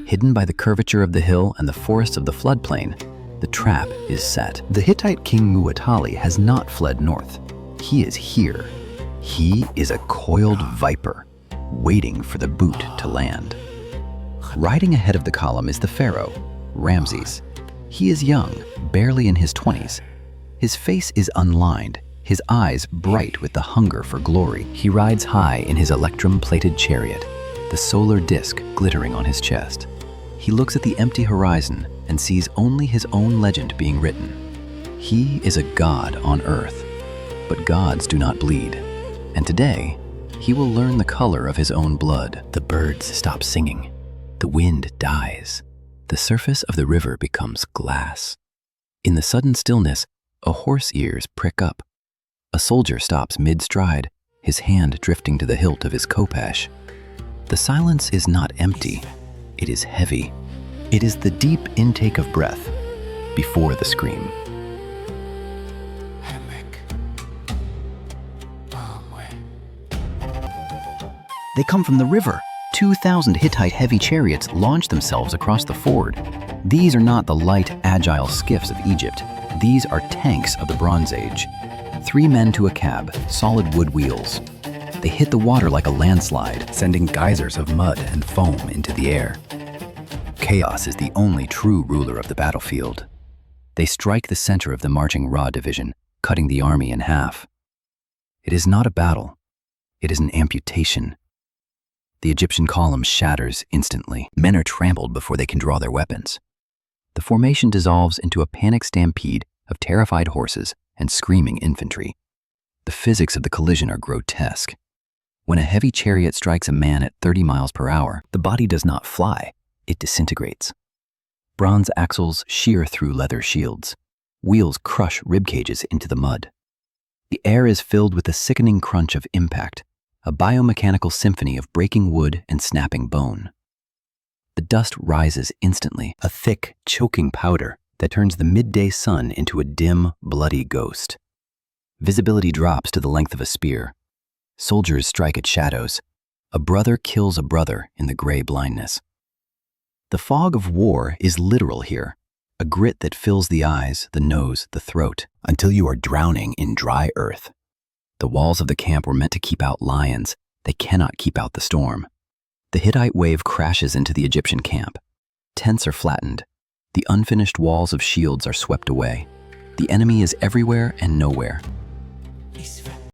Hidden by the curvature of the hill and the forests of the floodplain, the trap is set. The Hittite king Muwatalli has not fled north. He is here. He is a coiled viper, waiting for the boot to land. Riding ahead of the column is the pharaoh, Ramses. He is young, barely in his 20s. His face is unlined, his eyes bright with the hunger for glory. He rides high in his electrum-plated chariot, the solar disk glittering on his chest. He looks at the empty horizon and sees only his own legend being written. He is a god on earth, but gods do not bleed. And today, he will learn the color of his own blood. The birds stop singing. The wind dies. The surface of the river becomes glass. In the sudden stillness, a horse's ears prick up. A soldier stops mid-stride, his hand drifting to the hilt of his khopesh. The silence is not empty. It is heavy. It is the deep intake of breath before the scream. They come from the river. 2,000 Hittite heavy chariots launch themselves across the ford. These are not the light, agile skiffs of Egypt. These are tanks of the Bronze Age. 3 men to a cab, solid wood wheels. They hit the water like a landslide, sending geysers of mud and foam into the air. Chaos is the only true ruler of the battlefield. They strike the center of the marching Ra division, cutting the army in half. It is not a battle. It is an amputation. The Egyptian column shatters instantly. Men are trampled before they can draw their weapons. The formation dissolves into a panic stampede of terrified horses and screaming infantry. The physics of the collision are grotesque. When a heavy chariot strikes a man at 30 miles per hour, the body does not fly, it disintegrates. Bronze axles shear through leather shields. Wheels crush rib cages into the mud. The air is filled with the sickening crunch of impact, a biomechanical symphony of breaking wood and snapping bone. The dust rises instantly, a thick, choking powder that turns the midday sun into a dim, bloody ghost. Visibility drops to the length of a spear. Soldiers strike at shadows. A brother kills a brother in the gray blindness. The fog of war is literal here, a grit that fills the eyes, the nose, the throat, until you are drowning in dry earth. The walls of the camp were meant to keep out lions. They cannot keep out the storm. The Hittite wave crashes into the Egyptian camp. Tents are flattened. The unfinished walls of shields are swept away. The enemy is everywhere and nowhere.